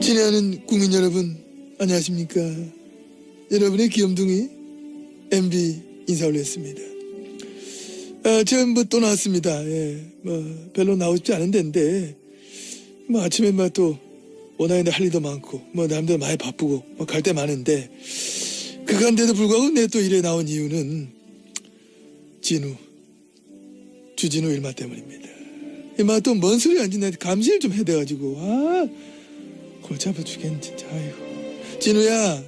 친애하는 국민 여러분, 안녕하십니까. 여러분의 귀염둥이 MB 인사 올렸습니다. 제가 또 나왔습니다. 별로 나오고 싶지 않은 데인데, 아침에 또 워낙에 할 일도 많고, 남들 많이 바쁘고, 갈 데 많은데, 그간데도 불구하고 내 또 일에 나온 이유는 주진우 일마 때문입니다. 또 뭔 소리 하는지 내가 감시를 좀 해야 돼가지고, 골치 아파 죽겠네, 진짜. 아이고. 진우야,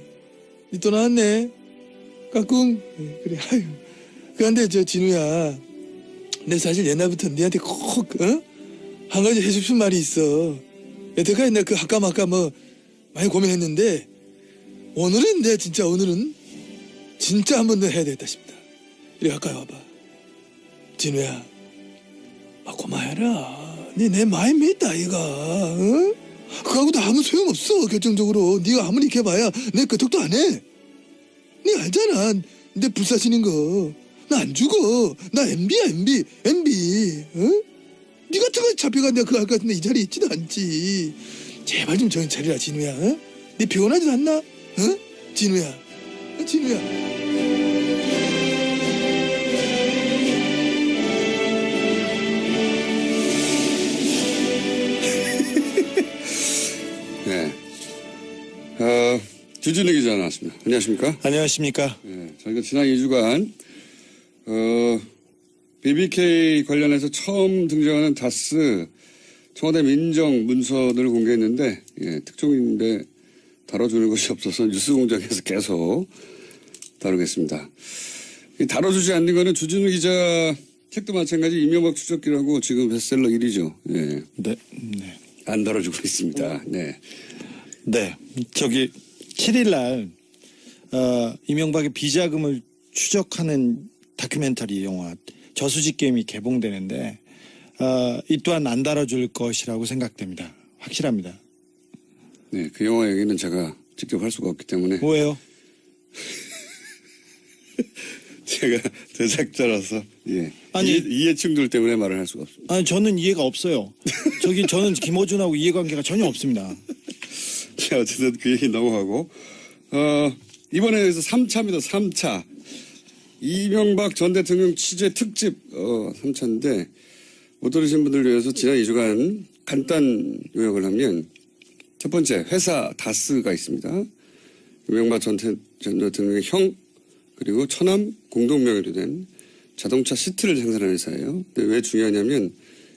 니 또 나왔네? 까꿍? 그래, 아이고. 그런데 진우야, 내 사실 옛날부터 니한테 꼭, 한 가지 해주고 싶은 말이 있어. 여태까지 내가 그 아까 많이 고민했는데, 오늘은 진짜 한 번 더 해야 되겠다 싶다. 이리 가까이 와봐. 진우야, 고마워해라. 니 내 마음 믿다, 이가. 그거하고도 아무 소용없어, 결정적으로. 니가 아무리 이렇게 해봐야 내 끄떡도 안 해. 니 알잖아, 내 불사신인 거. 나 안 죽어. 나 MB야, MB. 니 같은 거 잡혀간 내가 그거 할 것 같은데 이 자리에 있지도 않지. 제발 좀 정신 차리라, 진우야. 니 피곤하진 않나? 진우야. 진우야. 네. 주진우 기자 나왔습니다. 안녕하십니까? 안녕하십니까? 네. 저희가 지난 2주간, BBK 관련해서 처음 등장하는 다스 청와대 민정 문서들을 공개했는데, 특종인데 다뤄주는 것이 없어서 뉴스공장에서 계속 다루겠습니다. 다뤄주지 않는 거는 주진우 기자 책도 마찬가지 이명박 추적기라고 지금 베스트셀러 1위죠. 네. 안 다뤄주고 있습니다. 네. 네. 7일 날, 이명박의 비자금을 추적하는 다큐멘터리 영화 저수지 게임이 개봉되는데, 이 또한 안 다뤄줄 것이라고 생각됩니다. 확실합니다. 네. 그 영화 얘기는 제가 직접 할 수가 없기 때문에. 왜요? 제가 제작자라서, 아니, 이해충돌 때문에 말을 할 수가 없습니다. 아니, 저는 이해가 없어요. 저는 김어준하고 이해관계가 전혀 없습니다. 자, 어쨌든 그 얘기 넘어가고, 이번에서 3차입니다. 3차. 이명박 전 대통령 취재 특집, 3차인데, 못 들으신 분들 위해서 지난 2주간 간단 요약을 하면, 첫 번째, 회사 다스가 있습니다. 이명박 전 대통령의 형, 그리고 처남 공동명의로 된 자동차 시트를 생산하는 회사예요. 근데 왜 중요하냐면,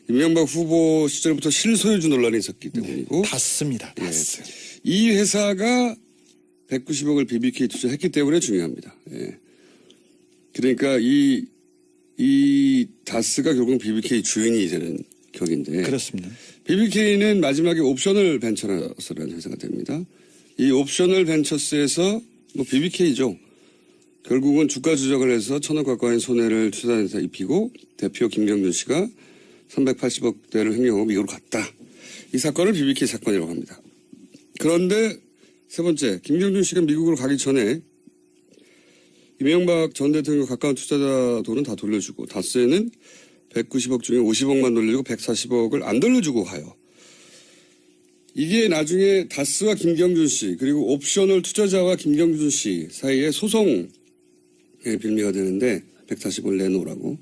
이명박 후보 시절부터 실소유주 논란이 있었기 때문이고. 다스입니다. 다스. 이 회사가 190억을 BBK 투자했기 때문에 중요합니다. 그러니까 이 다스가 결국 BBK 주인이 되는 격인데. 그렇습니다. BBK는 마지막에 옵셔널 벤처스라는 회사가 됩니다. 이 옵셔널 벤처스에서 BBK죠. 결국은 주가 조작을 해서 1,000억 가까운 손해를 투자회사 입히고 대표 김경준 씨가 380억대를 횡령하고 미국으로 갔다. 이 사건을 BBK 사건이라고 합니다. 그런데 세 번째, 김경준 씨가 미국으로 가기 전에 이명박 전 대통령 가까운 투자자 돈은 다 돌려주고 다스에는 190억 중에 50억만 돌려주고 140억을 안 돌려주고 가요. 이게 나중에 다스와 김경준 씨 그리고 옵셔널 투자자와 김경준 씨 사이에 소송의 빌미가 되는데 140억을 내놓으라고.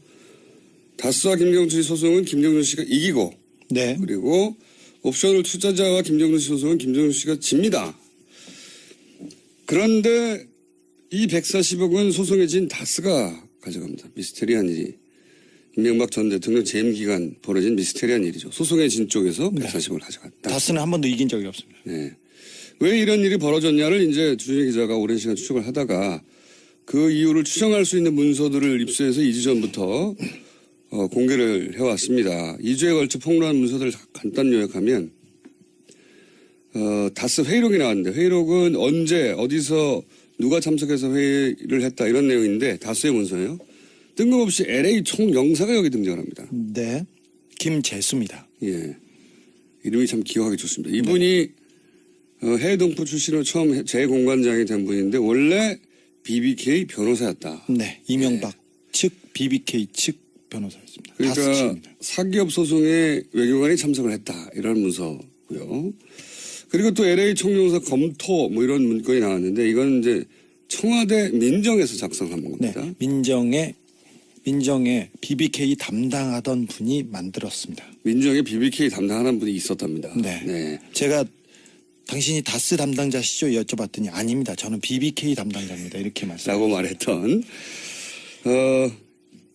다스와 김경준 씨 소송은 김경준 씨가 이기고 네. 그리고 옵셔널 투자자와 김정준 씨 소송은 김정준 씨가 집니다. 그런데 이 140억은 소송에 진 다스가 가져갑니다. 미스테리한 일이. 이명박 전 대통령 재임 기간 벌어진 미스테리한 일이죠. 소송에 진 쪽에서 140억을 가져갔다. 다스는 한 번도 이긴 적이 없습니다. 네. 왜 이런 일이 벌어졌냐를 이제 주진우 기자가 오랜 시간 추적을 하다가 그 이유를 추정할 수 있는 문서들을 입수해서 2주 전부터 공개를 해왔습니다. 2주에 걸쳐 폭로한 문서들을 간단 요약하면 다스 회의록이 나왔는데 회의록은 언제 어디서 누가 참석해서 회의를 했다 이런 내용인데 다스의 문서예요. 뜬금없이 LA 총영사가 여기 등장을 합니다. 네. 김재수입니다. 예. 이름이 참 기억하기 좋습니다. 이분이 해외동포 출신으로 처음 재공관장이 된 분인데 원래 BBK 변호사였다. 네. 이명박 측 BBK 측 변호사였습니다. 그러니까 다스입니다. 사기업 소송에 외교관이 참석을 했다. 이런 문서고요. 그리고 또 LA 총영사 검토 뭐 이런 문건이 나왔는데 이건 이제 청와대 민정에서 작성한 네, 겁니다. 민정에 BBK 담당하던 분이 만들었습니다. 민정에 BBK 담당하는 분이 있었답니다. 네. 제가 당신이 다스 담당자시죠? 여쭤봤더니 아닙니다. 저는 BBK 담당자입니다. 이렇게 라고 말했던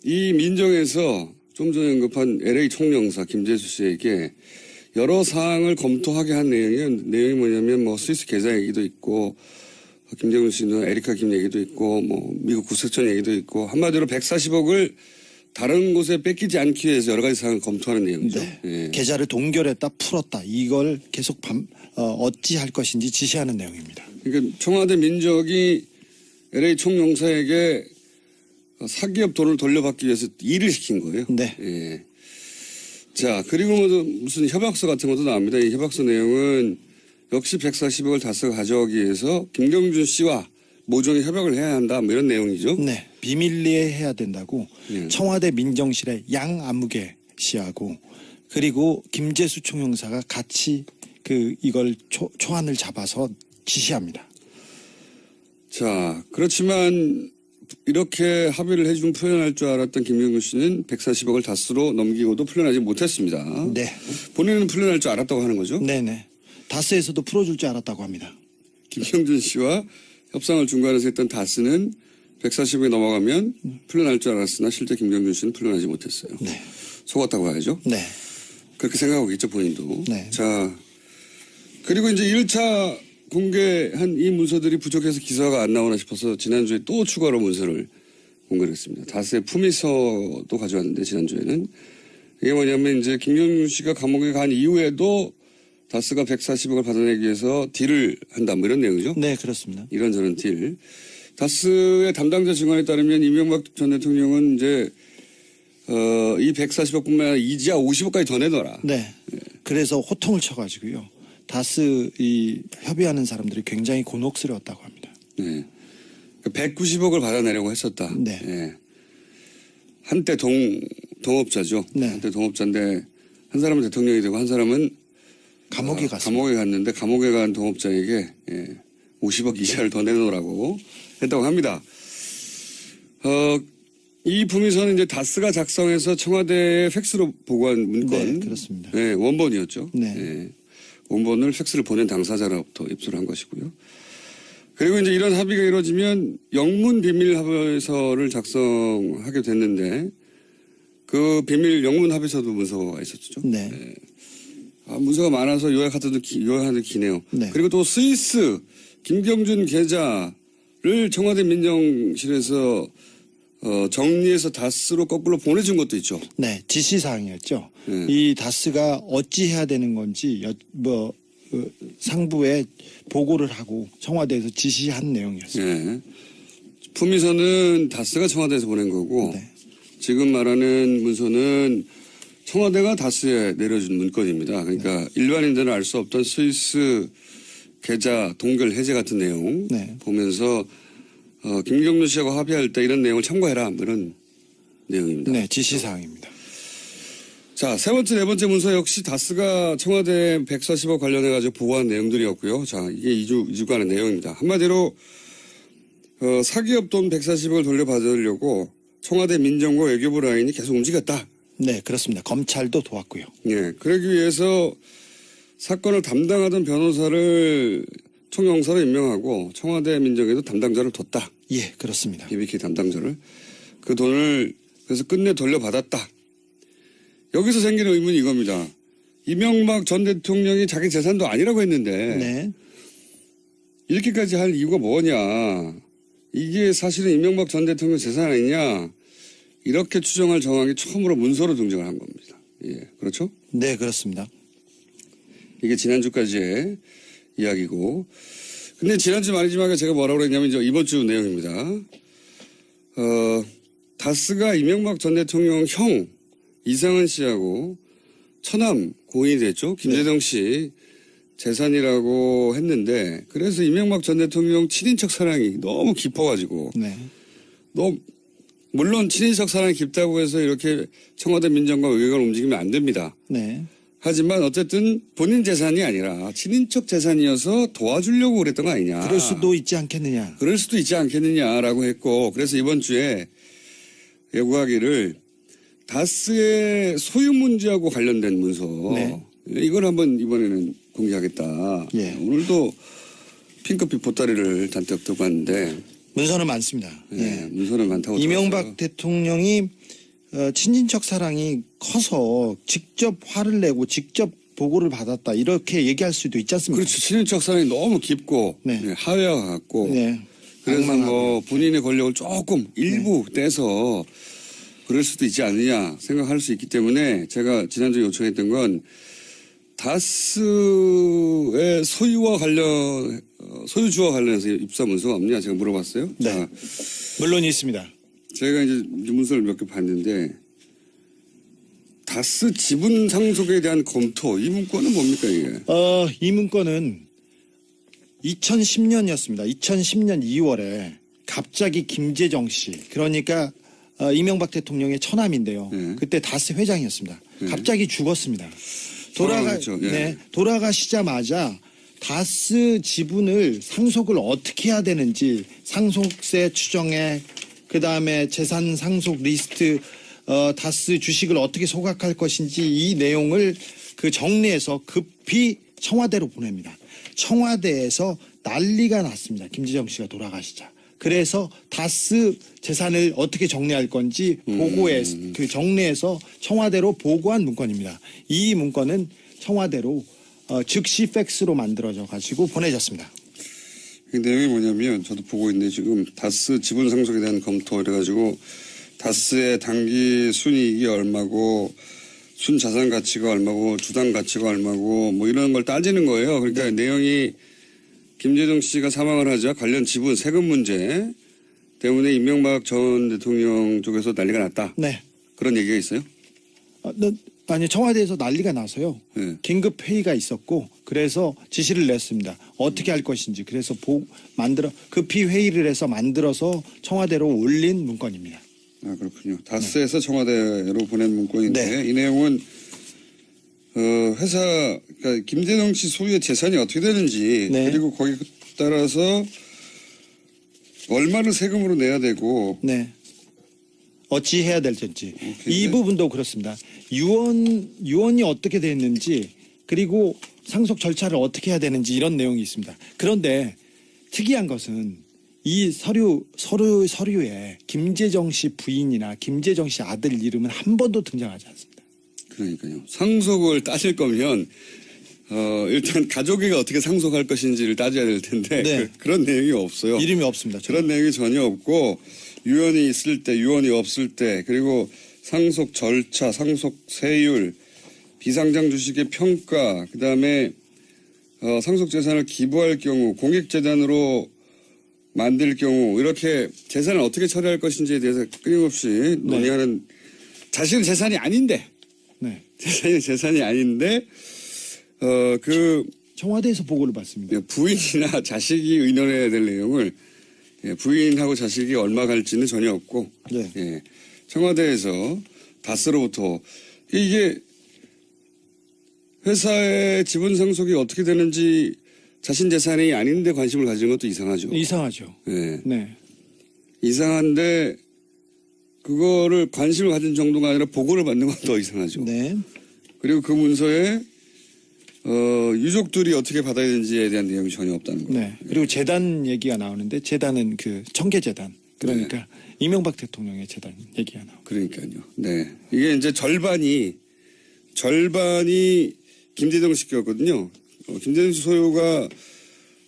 이 민정에서 좀 전에 언급한 LA 총영사 김재수 씨에게 여러 사항을 검토하게 한 내용이 뭐냐면 뭐 스위스 계좌 얘기도 있고 김정은 씨는 에리카 김 얘기도 있고 뭐 미국 구세청 얘기도 있고 한마디로 140억을 다른 곳에 뺏기지 않기 위해서 여러 가지 사항을 검토하는 내용이죠. 네. 예. 계좌를 동결했다 풀었다 이걸 계속 어찌할 것인지 지시하는 내용입니다. 그러니까 청와대 민정이 LA 총영사에게 사기업 돈을 돌려받기 위해서 일을 시킨 거예요. 네. 예. 자, 그리고 무슨 협약서 같은 것도 나옵니다. 이 협약서 내용은 역시 140억을 다스가 가져가기 위해서 김경준 씨와 모종의 협약을 해야 한다. 뭐 이런 내용이죠. 네. 비밀리에 해야 된다고 예. 청와대 민정실의 양아무개 씨하고 그리고 김재수 총영사가 같이 이걸 초안을 잡아서 지시합니다. 자, 그렇지만 이렇게 합의를 해준 풀려날 줄 알았던 김경준 씨는 140억을 다스로 넘기고도 풀려나지 못했습니다. 네. 본인은 풀려날 줄 알았다고 하는 거죠. 네네. 다스에서도 풀어줄 줄 알았다고 합니다. 김경준 씨와 협상을 중간에서 했던 다스는 140억이 넘어가면 풀려날 줄 알았으나 실제 김경준 씨는 풀려나지 못했어요. 네. 속았다고 봐야죠. 네. 그렇게 생각하고 있죠, 본인도. 네. 자, 그리고 이제 1차 공개한 이 문서들이 부족해서 기사가 안 나오나 싶어서 지난주에 또 추가로 문서를 공개를 했습니다. 다스의 품위서도 가져왔는데 지난주에는 이게 뭐냐면 이제 김경준 씨가 감옥에 간 이후에도 다스가 140억을 받아내기 위해서 딜을 한다 뭐 이런 내용이죠. 네, 그렇습니다. 이런저런 딜. 다스의 담당자 증언에 따르면 이명박 전 대통령은 이제 이 140억뿐만 아니라 이자 50억까지 더 내놔라. 네. 그래서 호통을 쳐가지고요. 다스 협의하는 사람들이 굉장히 곤혹스러웠다고 합니다. 네. 190억을 받아내려고 했었다. 네. 예. 한때 동업자죠. 네. 한때 동업자인데 한 사람은 대통령이 되고 한 사람은 감옥에 갔습니다. 감옥에 갔는데 감옥에 간 동업자에게 50억 이자를 더 내놓으라고 했다고 합니다. 이 품위서는 이제 다스가 작성해서 청와대에 팩스로 보고한 문건. 네, 그렇습니다. 네, 원본이었죠. 네. 네. 원본을 팩스를 보낸 당사자로부터 입수를 한 것이고요. 그리고 이제 이런 합의가 이루어지면 영문 비밀 합의서를 작성하게 됐는데 그 비밀 영문 합의서도 문서가 있었죠. 네. 문서가 많아서 요약하는데 기네요. 네. 그리고 또 스위스 김경준 계좌를 청와대 민정실에서 정리해서 다스로 거꾸로 보내준 것도 있죠. 네, 지시사항이었죠. 네. 이 다스가 어찌 해야 되는 건지 상부에 보고를 하고 청와대에서 지시한 내용이었습니다. 네. 품위서는 다스가 청와대에서 보낸 거고 네. 지금 말하는 문서는 청와대가 다스에 내려준 문건입니다. 그러니까 일반인들은 알 수 없던 스위스 계좌 동결 해제 같은 내용 네. 보면서 김경준 씨하고 합의할 때 이런 내용을 참고해라 뭐 이런 내용입니다. 네, 지시사항입니다. 자, 세 번째, 네 번째 문서 역시 다스가 청와대 140억 관련해가지고 보고한 내용들이었고요. 자, 이게 2주간의 내용입니다. 한마디로 사기업 돈 140억을 돌려받으려고 청와대 민정과 외교부 라인이 계속 움직였다. 네, 그렇습니다. 검찰도 도왔고요. 예, 그러기 위해서 사건을 담당하던 변호사를 총영사로 임명하고 청와대 민정에도 담당자를 뒀다. 예, 그렇습니다. BBK 담당자를. 그 돈을 그래서 끝내 돌려받았다. 여기서 생기는 의문이 이겁니다. 이명박 전 대통령이 자기 재산도 아니라고 했는데 네. 이렇게까지 할 이유가 뭐냐. 이게 사실은 이명박 전 대통령 재산 아니냐. 이렇게 추정할 정황이 처음으로 문서로 등장을 한 겁니다. 예, 그렇죠? 네, 그렇습니다. 이게 지난주까지의 이야기고. 근데 지난주 말이지만 제가 뭐라고 그랬냐면 이번 주 내용입니다. 다스가 이명박 전 대통령 형 이상은 씨하고 처남 고인이 됐죠. 김재동 씨 재산이라고 했는데 그래서 이명박 전 대통령 친인척 사랑이 너무 깊어가지고 네. 물론 친인척 사랑이 깊다고 해서 이렇게 청와대 민정과 외교관을 움직이면 안 됩니다. 네. 하지만 어쨌든 본인 재산이 아니라 친인척 재산이어서 도와주려고 그랬던 거 아니냐. 그럴 수도 있지 않겠느냐. 그럴 수도 있지 않겠느냐라고 했고, 그래서 이번 주에 요구하기를 다스의 소유 문제하고 관련된 문서, 네. 이걸 한번 이번에는 공개하겠다. 예. 오늘도 핑크빛 보따리를 잔뜩 들고 왔는데, 문서는 많습니다. 예, 문서는 많다고 이명박 들었어요. 대통령이 친인척 사랑이 커서 직접 화를 내고 직접 보고를 받았다 이렇게 얘기할 수도 있지 않습니까? 그렇죠. 친인척 사랑이 너무 깊고 네. 예, 하회와 같고 네. 그래서 악망하고. 뭐 본인의 권력을 조금 일부 떼서 그럴 수도 있지 않느냐 생각할 수 있기 때문에 제가 지난주에 요청했던 건 다스의 소유와 관련 소유주와 관련해서 입사 문서가 없냐 제가 물어봤어요. 네. 자, 물론 있습니다. 제가 이제 문서를 몇 개 봤는데 다스 지분 상속에 대한 검토 이 문건은 뭡니까 이게? 이 문건은 2010년이었습니다. 2010년 2월에 갑자기 김재정 씨, 그러니까 이명박 대통령의 처남인데요. 네. 그때 다스 회장이었습니다. 네. 갑자기 죽었습니다. 돌아가셨죠. 예. 네, 돌아가시자마자 다스 지분을 상속을 어떻게 해야 되는지 상속세 추정액, 그다음에 재산 상속 리스트, 다스 주식을 어떻게 소각할 것인지 이 내용을 그 정리해서 급히 청와대로 보냅니다. 청와대에서 난리가 났습니다. 김재정 씨가 돌아가시자. 그래서 다스 재산을 어떻게 정리할 건지 보고해 그 정리해서 청와대로 보고한 문건입니다. 이 문건은 청와대로 즉시 팩스로 만들어져 가지고 보내졌습니다. 그 내용이 뭐냐면 저도 보고 있는데 지금 다스 지분 상속에 대한 검토 이래가지고 다스의 단기 순이익이 얼마고 순자산 가치가 얼마고 주당 가치가 얼마고 뭐 이런 걸 따지는 거예요. 그러니까 내용이 김재정 씨가 사망을 하자 관련 지분 세금 문제 때문에 이명박 전 대통령 쪽에서 난리가 났다. 네. 그런 얘기가 있어요? 아니 청와대에서 난리가 나서요. 네. 긴급 회의가 있었고 그래서 지시를 냈습니다. 어떻게 할 것인지 그래서 급히 회의를 해서 만들어서 청와대로 올린 문건입니다. 아 그렇군요. 다스에서 청와대로 보낸 문건인데 네. 이 내용은 회사 그러니까 김재정 씨 소유의 재산이 어떻게 되는지 네. 그리고 거기에 따라서 얼마를 세금으로 내야 되고 네. 어찌 해야 될지 오케이. 이 부분도 그렇습니다. 유언이 어떻게 됐는지 그리고 상속 절차를 어떻게 해야 되는지 이런 내용이 있습니다. 그런데 특이한 것은 이 서류에 김재정 씨 부인이나 김재정 씨 아들 이름은 한 번도 등장하지 않습니다. 그러니까요. 상속을 따질 거면 일단 가족이 어떻게 상속할 것인지를 따져야 될 텐데 네. 그런 내용이 없어요. 이름이 없습니다. 그런 내용이 전혀 없고 유언이 있을 때 유언이 없을 때 그리고 상속 절차 상속 세율 비상장 주식의 평가 그다음에 상속 재산을 기부할 경우 공익재단으로 만들 경우 이렇게 재산을 어떻게 처리할 것인지에 대해서 끊임없이 논의하는 자신은 재산이 아닌데 네. 재산이 아닌데 청와대에서 보고를 받습니다. 부인이나 자식이 의논해야 될 내용을 부인하고 자식이 얼마 갈지는 전혀 없고 네. 예, 청와대에서 다스로부터 이게 회사의 지분 상속이 어떻게 되는지 자신 재산이 아닌데 관심을 가지는 것도 이상하죠. 이상하죠. 예. 네. 이상한데 그거를 관심을 가진 정도가 아니라 보고를 받는 건 더 이상하죠. 네. 그리고 그 문서에 유족들이 어떻게 받아야 되는지에 대한 내용이 전혀 없다는 거예요. 네. 그리고 재단 얘기가 나오는데 재단은 그 청계재단. 그러니까 네. 이명박 대통령의 재단 얘기가 나오고. 그러니까요. 네. 이게 이제 절반이 김재정 씨였거든요. 김재정 씨 소유가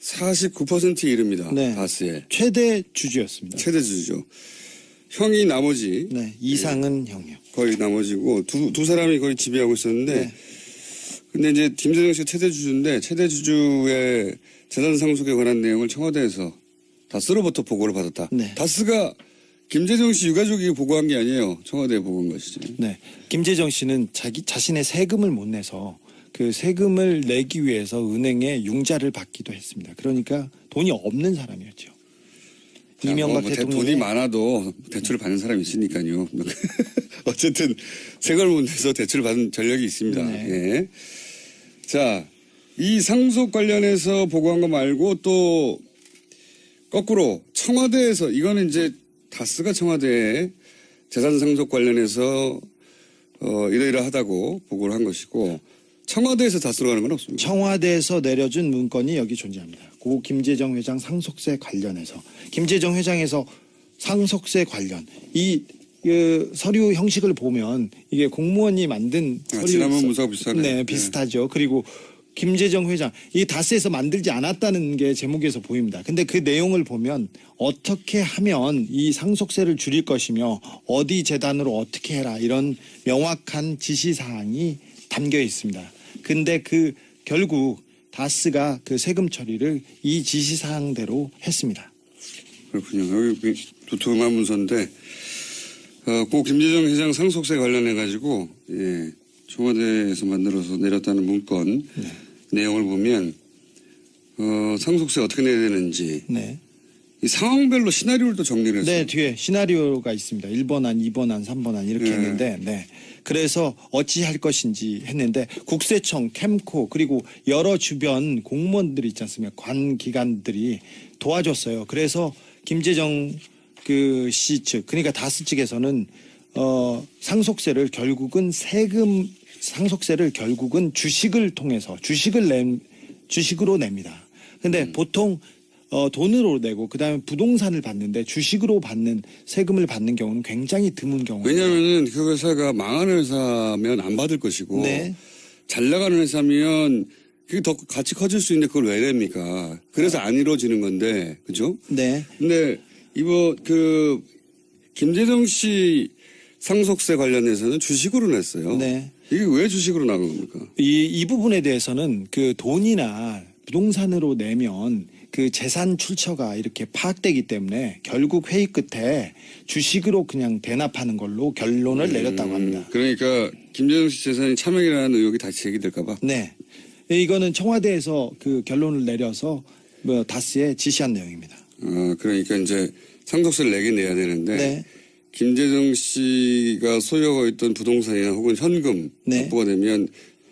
49%에 이릅니다. 네. 다스의 최대 주주였습니다. 최대 주주죠. 형이 나머지 네. 이상은 형이요. 거의 나머지고 두 사람이 거의 지배하고 있었는데 네. 근데 이제 김재정 씨가 최대 주주인데 최대 주주의 재산 상속에 관한 내용을 청와대에서 다스로부터 보고를 받았다. 네. 다스가 김재정 씨 유가족이 보고한 게 아니에요. 청와대에 보고한 것이지. 네. 김재정 씨는 자신의 세금을 못 내서 그 세금을 내기 위해서 은행에 융자를 받기도 했습니다. 그러니까 돈이 없는 사람이었죠. 이명박 뭐 대통령이 돈이 많아도 대출을 받는 사람이 있으니까요. 어쨌든 세금을 대출을 받은 전력이 있습니다. 네. 예. 자, 이 상속 관련해서 보고한 거 말고 또 거꾸로 청와대에서 이거는 이제 다스가 청와대에 재산 상속 관련해서 이러이러하다고 보고를 한 것이고 청와대에서 다스로 가는 건 없습니다. 청와대에서 내려준 문건이 여기 존재합니다. 고 김재정 회장 상속세 관련해서 김재정 회장에서 상속세 관련 그 서류 형식을 보면 이게 공무원이 만든 서류 지난번 문서가 비슷하네요. 네, 비슷하죠. 그리고 김재정 회장 이 다스에서 만들지 않았다는 게 제목에서 보입니다. 근데 그 내용을 보면 어떻게 하면 이 상속세를 줄일 것이며 어디 재단으로 어떻게 해라 이런 명확한 지시 사항이 담겨 있습니다. 근데 결국 다스가 그 세금 처리를 이 지시 사항대로 했습니다. 그렇군요. 여기 두툼한 문서인데 고 김재정 회장 상속세 관련해 가지고 청와대에서 만들어서 내렸다는 문건 내용을 보면 상속세 어떻게 내야 되는지 네. 이 상황별로 시나리오를 또 정리를 했어요. 네, 뒤에 시나리오가 있습니다. 1번안, 2번안, 3번안 이렇게 했는데 그래서 어찌할 것인지 했는데 국세청, 캠코 그리고 여러 주변 공무원들이 있지 않습니까? 관 기관들이 도와줬어요. 그래서 김재정 씨 측, 그러니까 다스 측에서는 상속세를 결국은 상속세를 결국은 주식을 통해서 주식으로 냅니다. 근데 보통 돈으로 내고 그다음에 부동산을 받는데 주식으로 받는 세금을 받는 경우는 굉장히 드문 경우예요. 왜냐하면은 그 회사가 망하는 회사면 안 받을 것이고 네. 잘 나가는 회사면 그게 더 같이 커질 수 있는데 그걸 왜 냅니까? 그래서 안 이루어지는 건데, 그죠? 네. 근데 이번 김재정 씨 상속세 관련해서는 주식으로 냈어요. 네. 이게 왜 주식으로 나간 겁니까? 이 부분에 대해서는 그 돈이나 부동산으로 내면 그 재산 출처가 이렇게 파악되기 때문에 결국 회의 끝에 주식으로 그냥 대납하는 걸로 결론을 내렸다고 합니다. 그러니까 김재정 씨 재산이 차명이라는 의혹이 다시 제기될까 봐. 네. 이거는 청와대에서 그 결론을 내려서 다스에 지시한 내용입니다. 그러니까 이제 상속세를 내긴 내야 되는데 네. 김재정 씨가 소유하고 있던 부동산이나 혹은 현금 네. 확보가 되면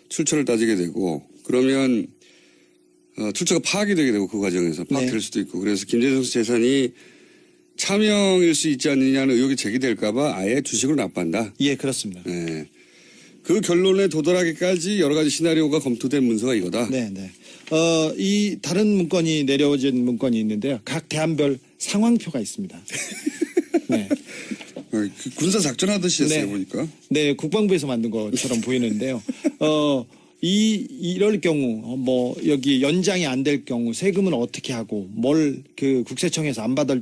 출처를 따지게 되고 그러면 출처가 파악이 되게 되고 그 과정에서 파악될 수도 있고 그래서 김재정 씨 재산이 차명일 수 있지 않느냐는 의혹이 제기될까 봐 아예 주식으로 납부한다. 예, 그렇습니다. 네. 그 결론에 도달하기까지 여러 가지 시나리오가 검토된 문서가 이거다. 네, 네. 이 다른 문건이 내려진 문건이 있는데요. 각 대안별 상황표가 있습니다. 네. 군사 작전하듯이 했어요, 네. 보니까. 네, 국방부에서 만든 것처럼 보이는데요. 이럴 경우 여기 연장이 안 될 경우 세금은 어떻게 하고 그 국세청에서 안 받을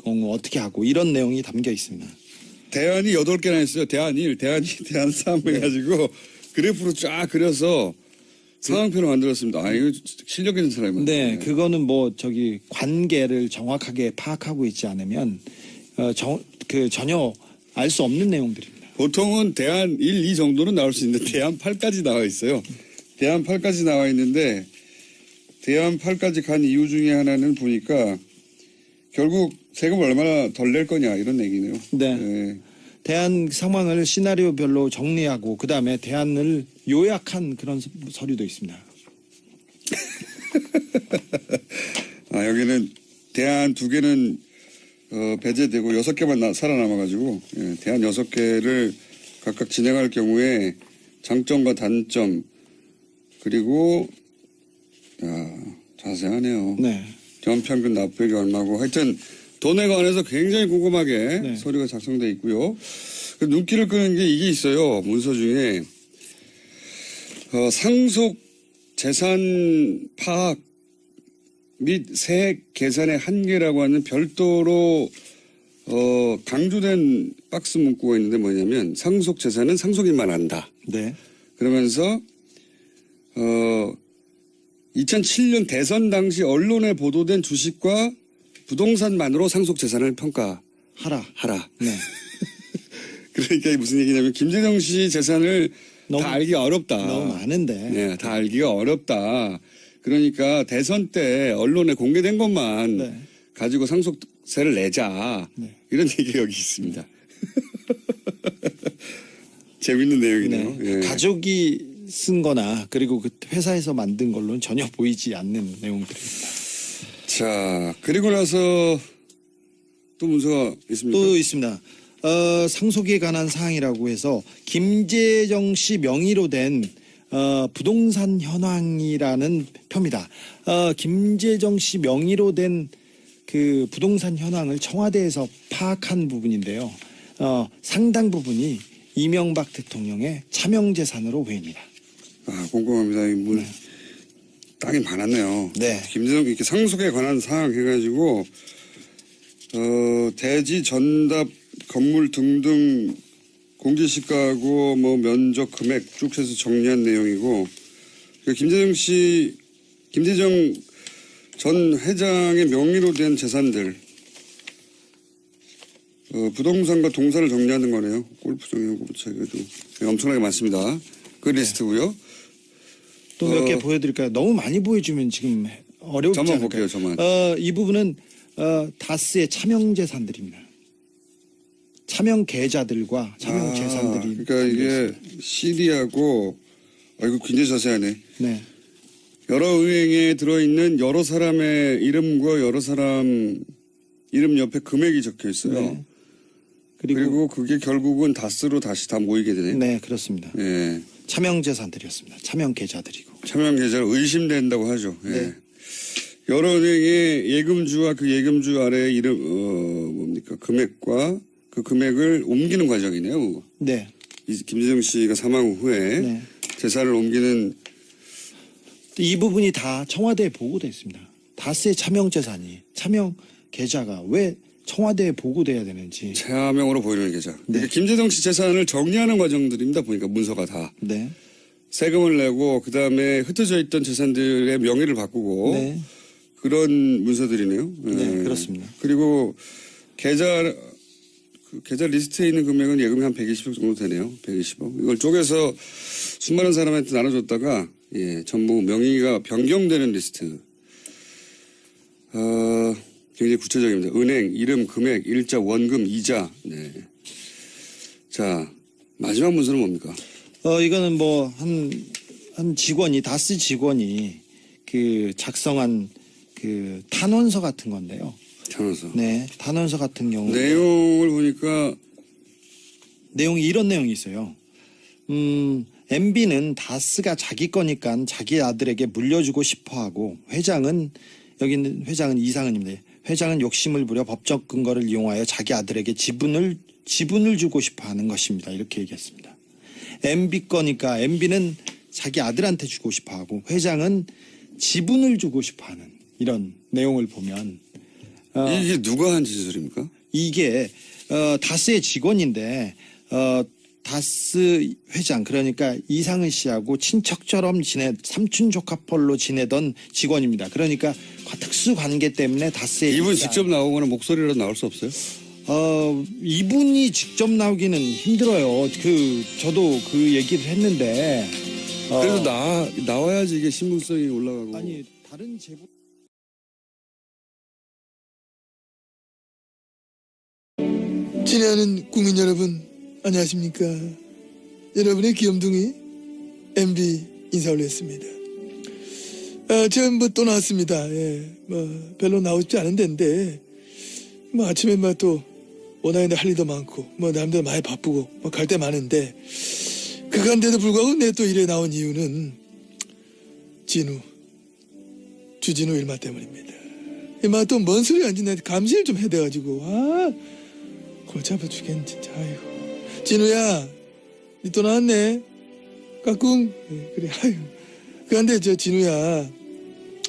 경우 어떻게 하고 이런 내용이 담겨 있습니다. 대안이 8개나 있어요. 대안 1, 대안 2, 대안 3 해가지고 그래프로 쫙 그려서 상황표를 만들었습니다. 이거 실력 있는 사람이 네, 그거는 관계를 정확하게 파악하고 있지 않으면 전혀 알 수 없는 내용들입니다. 보통은 대안 1, 2 정도는 나올 수 있는데 대안 8까지 나와 있어요. 대안 8까지 나와 있는데 대안 8까지 간 이유 중에 하나는 보니까 결국 세금을 얼마나 덜 낼 거냐 이런 얘기네요. 네. 대안 상황을 시나리오별로 정리하고 그다음에 대안을 요약한 그런 서류도 있습니다. 여기는 대안 2개는 배제되고 6개만 살아남아가지고 대안 6개를 각각 진행할 경우에 장점과 단점 그리고 자세하네요. 네. 연평균 납부액이 얼마고 하여튼 돈에 관해서 굉장히 꼼꼼하게 네. 서류가 작성돼 있고요. 눈길을 끄는 게 이게 있어요. 문서 중에 상속 재산 파악 및 세액 계산의 한계라고 하는 별도로 강조된 박스 문구가 있는데 뭐냐면 상속 재산은 상속인만 한다. 네. 그러면서 2007년 대선 당시 언론에 보도된 주식과 부동산만으로 상속 재산을 평가하라. 네. 그러니까 무슨 얘기냐면 김재정 씨 재산을 다 알기가 어렵다. 너무 많은데. 네, 다 알기가 어렵다. 그러니까 대선 때 언론에 공개된 것만 네. 가지고 상속 상속세를 내자. 네. 이런 얘기가 여기 있습니다. 재밌는 내용이네요. 네. 예. 가족이 쓴 거나 그리고 그 회사에서 만든 걸로는 전혀 보이지 않는 내용들입니다. 자, 그리고 나서 또 문서가 있습니까? 또 있습니다. 상속에 관한 사항이라고 해서 김재정 씨 명의로 된 부동산 현황이라는 표입니다. 김재정 씨 명의로 된 그 부동산 현황을 청와대에서 파악한 부분인데요. 상당 부분이 이명박 대통령의 차명재산으로 보입니다. 아, 궁금합니다. 이 땅이 많았네요. 네. 김재정 이렇게 상속에 관한 사항 해가지고 대지 전답 건물 등등 공제시가하고 뭐 면적 금액 쭉 해서 정리한 내용이고 김재정 전 회장의 명의로 된 재산들 부동산과 동사를 정리하는 거네요. 골프장, 고부차기도 엄청나게 많습니다. 그 리스트고요. 또 몇 개 보여드릴까요? 너무 많이 보여주면 지금 어렵지 저만 않을까요? 볼게요. 저만. 이 부분은 다스의 차명 재산들입니다. 차명 계좌들과 차명 재산들이. 그러니까 이게 CD하고 이거 굉장히 자세하네. 네. 여러 은행에 들어있는 여러 사람의 이름과 여러 사람 이름 옆에 금액이 적혀 있어요. 네. 그리고 그게 결국은 다스로 다시 다 모이게 되네. 네, 그렇습니다. 예. 차명 재산들이었습니다. 차명 계좌들이고. 차명 계좌를 의심된다고 하죠. 예. 네. 여러 은행의 예금주와 그 예금주 아래 이름 뭡니까 금액과 그 금액을 옮기는 과정이네요. 네. 김재정 씨가 사망 후에 네. 재산을 옮기는 이 부분이 다 청와대에 보고돼 있습니다. 다스의 차명 재산이 차명 계좌가 왜 청와대에 보고돼야 되는지. 차명으로 보이는 계좌. 네. 그러니까 김재정 씨 재산을 정리하는 과정들입니다. 보니까 문서가 다. 네. 세금을 내고 그다음에 흩어져 있던 재산들의 명의를 바꾸고 네. 그런 문서들이네요. 네, 그렇습니다. 그리고 계좌 리스트에 있는 금액은 예금이 한 120억 정도 되네요. 120억. 이걸 쪼개서 수많은 사람한테 나눠줬다가 전부 명의가 변경되는 리스트. 굉장히 구체적입니다. 은행, 이름, 금액, 일자, 원금, 이자. 네. 자, 마지막 문서는 뭡니까? 이거는 뭐 한 직원이 다스 직원이 그 작성한 그 탄원서 같은 건데요. 탄원서. 네, 탄원서 같은 경우 내용을 보니까 내용이 이런 내용이 있어요. MB는 다스가 자기 거니까 자기 아들에게 물려주고 싶어하고 여기는 회장은 이상은입니다. 회장은 욕심을 부려 법적 근거를 이용하여 자기 아들에게 지분을 주고 싶어하는 것입니다. 이렇게 얘기했습니다. MB 거니까 MB는 자기 아들한테 주고 싶어하고 회장은 지분을 주고 싶어하는 이런 내용을 보면 이게 누가 한 짓입니까? 이게 다스의 직원인데 다스 회장 그러니까 이상은 씨하고 친척처럼 삼촌 조카뻘로 지내던 직원입니다. 그러니까 특수 관계 때문에 다스의 이분 직접 나오거나 목소리로 나올 수 없어요? 이분이 직접 나오기는 힘들어요. 저도 그 얘기를 했는데 그래도 나와야지 이게 신분성이 올라가고. 아니 다른 제보 친애하는 국민 여러분 안녕하십니까. 여러분의 귀염둥이 MB 인사 올렸습니다. 지금 또 나왔습니다. 별로 나오고 싶지 않은 데인데 아침에 또 원하는데 할 일도 많고 남들 많이 바쁘고 갈 데 많은데 그간데도 불구하고 내 또 일에 나온 이유는 주진우 일마 때문입니다. 또 뭔 소리 안지 내 감시를 좀 해야 돼가지고 골치 아파 죽겠네 진짜. 아이고 진우야 니 또 나왔네 까꿍. 그래 아유 그런데 진우야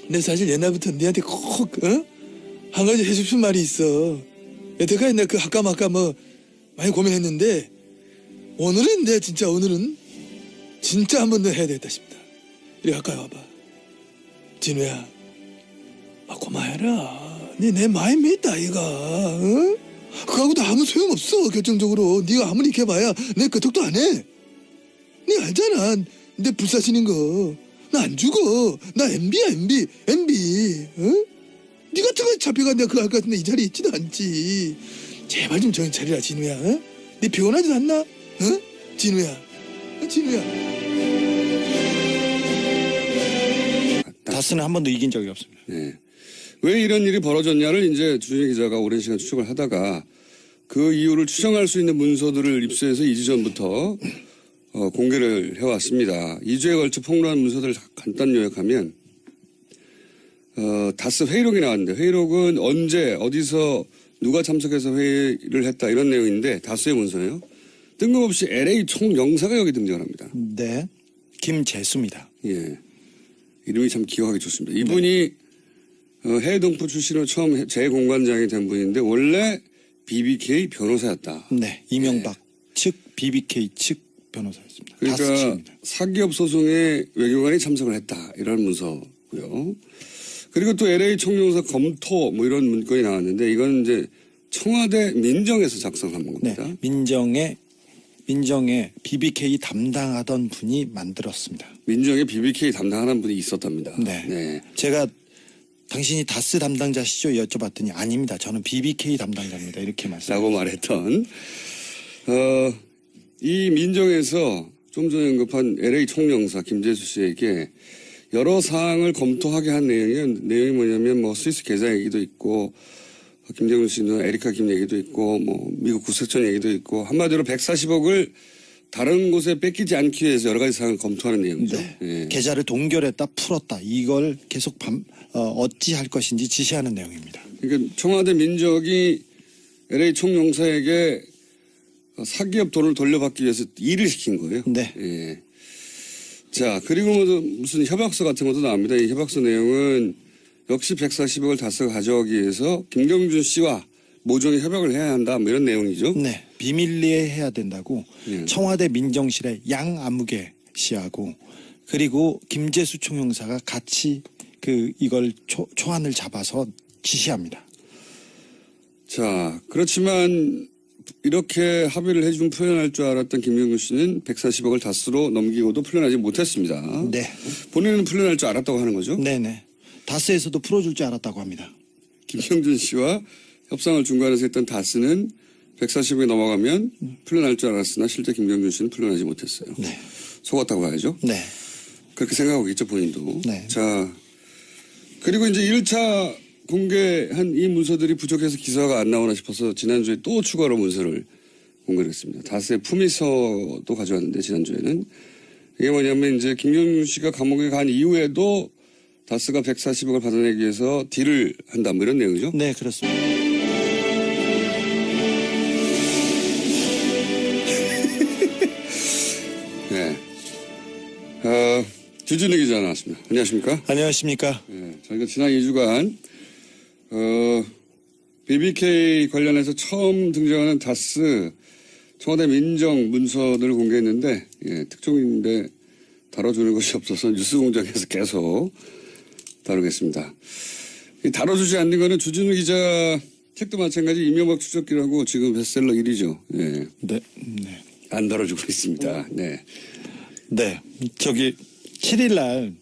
내 사실 옛날부터 니한테 꼭 한 가지 해주고 싶은 말이 있어. 여태까지 내가 아까 많이 고민했는데 오늘은 진짜 한 번 더 해야 되겠다 싶다. 이리 가까이 와봐. 진우야 고마해라. 니 내 마음 믿다 이가. 그거하고도 아무 소용없어. 결정적으로 네가 아무리 이렇게 해봐야 내 끄떡도 안 해. 니 알잖아 내 불사신인 거. 나 안 죽어. 나 MB야 MB. 응? 네 같은 거 잡혀가 내가 그거 할 것 같은데 이 자리에 있지도 않지. 제발 좀 정신 차리라 진우야. 어? 네 피곤하지도 않나? 어? 진우야. 진우야. 다스는 한 번도 이긴 적이 없습니다. 네. 왜 이런 일이 벌어졌냐를 이제 주진희 기자가 오랜 시간 추적을 하다가 그 이유를 추정할 수 있는 문서들을 입수해서 2주 전부터 공개를 해왔습니다. 2주에 걸쳐 폭로한 문서들을 간단 요약하면 다스 회의록이 나왔는데 회의록은 언제 어디서 누가 참석해서 회의를 했다 이런 내용인데 다스의 문서예요. 뜬금없이 LA 총영사가 여기 등장합니다. 네. 김재수입니다. 예. 이름이 참 기억하기 좋습니다. 이분이 해외 동포 출신으로 처음 재공관장이 된 분인데 원래 BBK 변호사였다. 네. 이명박 측 BBK 측 변호사였습니다. 다스 그러니까 측입니다. 사기업 소송에 외교관이 참석을 했다. 이런 문서고요. 그리고 또 LA 총영사 검토 뭐 이런 문건이 나왔는데 이건 이제 청와대 민정에서 작성한 네. 겁니다. 민정에 BBK 담당하던 분이 만들었습니다. 민정에 BBK 담당하는 분이 있었답니다. 네. 제가 당신이 다스 담당자시죠? 여쭤봤더니 아닙니다. 저는 BBK 담당자입니다. 이렇게 라고 말했던 이 민정에서 좀 전에 언급한 LA 총영사 김재수 씨에게 여러 사항을 검토하게 한 내용이 뭐냐면 뭐 스위스 계좌 얘기도 있고 김정은 씨는 에리카 김 얘기도 있고 뭐 미국 구세청 얘기도 있고 한마디로 140억을 다른 곳에 뺏기지 않기 위해서 여러 가지 사항을 검토하는 내용이죠. 네. 예. 계좌를 동결했다 풀었다 이걸 계속 어찌 할 것인지 지시하는 내용입니다. 그러니까 청와대 민정이 LA 총영사에게 사기업 돈을 돌려받기 위해서 일을 시킨 거예요. 네. 예. 자, 그리고 무슨 협약서 같은 것도 나옵니다. 이 협약서 내용은 역시 140억을 다스 가져오기 위해서 김경준 씨와 모종의 협약을 해야 한다. 뭐 이런 내용이죠. 네. 비밀리에 해야 된다고 예. 청와대 민정실의 양아무개 씨하고 그리고 김재수 총영사가 같이 이걸 초안을 잡아서 지시합니다. 자, 그렇지만 이렇게 합의를 해준 풀려날 줄 알았던 김경준 씨는 140억을 다스로 넘기고도 풀려나지 못했습니다. 네. 본인은 풀려날 줄 알았다고 하는 거죠. 네네. 다스에서도 풀어줄 줄 알았다고 합니다. 김경준 씨와 협상을 중간에서 했던 다스는 140억이 넘어가면 풀려날 줄 알았으나 실제 김경준 씨는 풀려나지 못했어요. 네. 속았다고 봐야죠. 네. 그렇게 생각하고 있죠, 본인도. 네. 자, 그리고 이제 1차 공개한 이 문서들이 부족해서 기사가 안 나오나 싶어서 지난주에 또 추가로 문서를 공개를 했습니다. 다스의 품위서도 가져왔는데 지난주에는 이게 뭐냐면 이제 김경준 씨가 감옥에 간 이후에도 다스가 140억을 받아내기 위해서 딜을 한다 뭐 이런 내용이죠. 네, 그렇습니다. 네. 주진우 기자 나왔습니다. 안녕하십니까? 안녕하십니까? 네, 저희가 지난 2주간 BBK 관련해서 처음 등장하는 다스 청와대 민정 문서들을 공개했는데 특종인데 다뤄주는 것이 없어서 뉴스공장에서 계속 다루겠습니다. 다뤄주지 않는 거는 주진우 기자 책도 마찬가지 이명박 추적기라고 지금 베스트셀러 1위죠. 예. 네. 안 다뤄주고 있습니다. 네. 네. 7일 날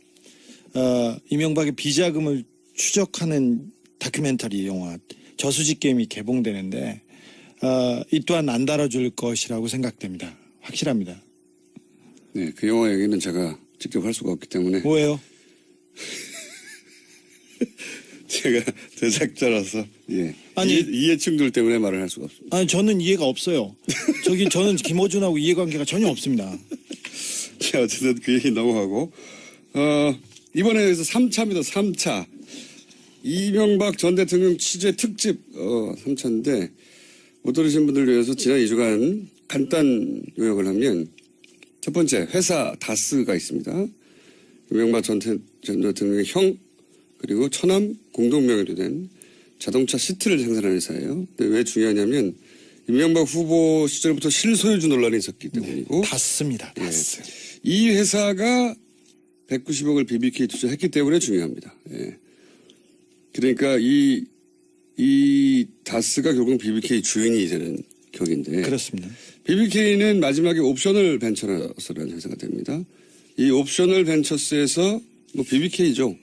이명박의 비자금을 추적하는 다큐멘터리 영화 저수지 게임이 개봉되는데 이 또한 안 다뤄줄 것이라고 생각됩니다. 확실합니다. 네, 그 영화 얘기는 제가 직접 할 수가 없기 때문에 뭐예요? 제가 제작자라서 아니, 이해충돌 때문에 말을 할 수가 없습니다. 아니 저는 이해가 없어요. 저는 김어준하고 이해관계가 전혀 없습니다. 자, 어쨌든 그 얘기 넘어가고 이번에 그래서 3차입니다. 3차. 이명박 전 대통령 취재 특집 3차인데 못 들으신 분들을 위해서 지난 2주간 간단 요약을 하면 첫 번째 회사 다스가 있습니다. 이명박 전 대통령의 형 그리고 처남 공동명의로 된 자동차 시트를 생산하는 회사예요. 근데 왜 중요하냐면 이명박 후보 시절부터 실소유주 논란이 있었기 때문이고 다스입니다. 다스. 이 회사가 190억을 BBK 투자했기 때문에 중요합니다. 예. 그러니까 이 다스가 결국 BBK 주인이 되는 격인데. 그렇습니다. BBK는 마지막에 옵셔널 벤처스라는 회사가 됩니다. 이 옵셔널 벤처스에서 뭐 BBK죠.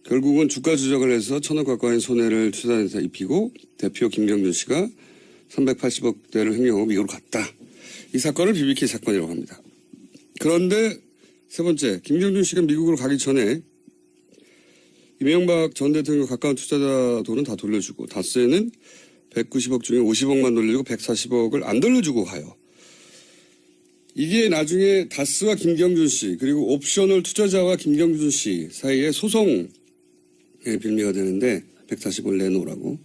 결국은 주가 조작을 해서 1,000억 가까이 손해를 투자자한테 입히고 대표 김경준 씨가 380억대를 횡령하고 미국으로 갔다. 이 사건을 BBK 사건이라고 합니다. 그런데 세 번째, 김경준 씨가 미국으로 가기 전에 이명박 전 대통령 가까운 투자자 돈은 다 돌려주고 다스에는 190억 중에 50억만 돌려주고 140억을 안 돌려주고 가요. 이게 나중에 다스와 김경준 씨 그리고 옵셔널 투자자와 김경준 씨 사이에 소송의 빌미가 되는데 140억을 내놓으라고.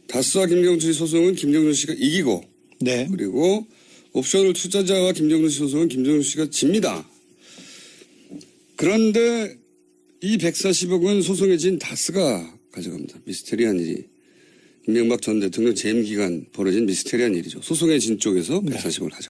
다스와 김경준 씨 소송은 김경준 씨가 이기고 네. 그리고 옵셔널 투자자와 김경준 씨 소송은 김경준 씨가 집니다. 그런데 이 140억은 소송에 진 다스가 가져갑니다. 미스테리한 일이. 이명박 전 대통령 재임 기간 벌어진 미스테리한 일이죠. 소송에 진 쪽에서 140억을 가져.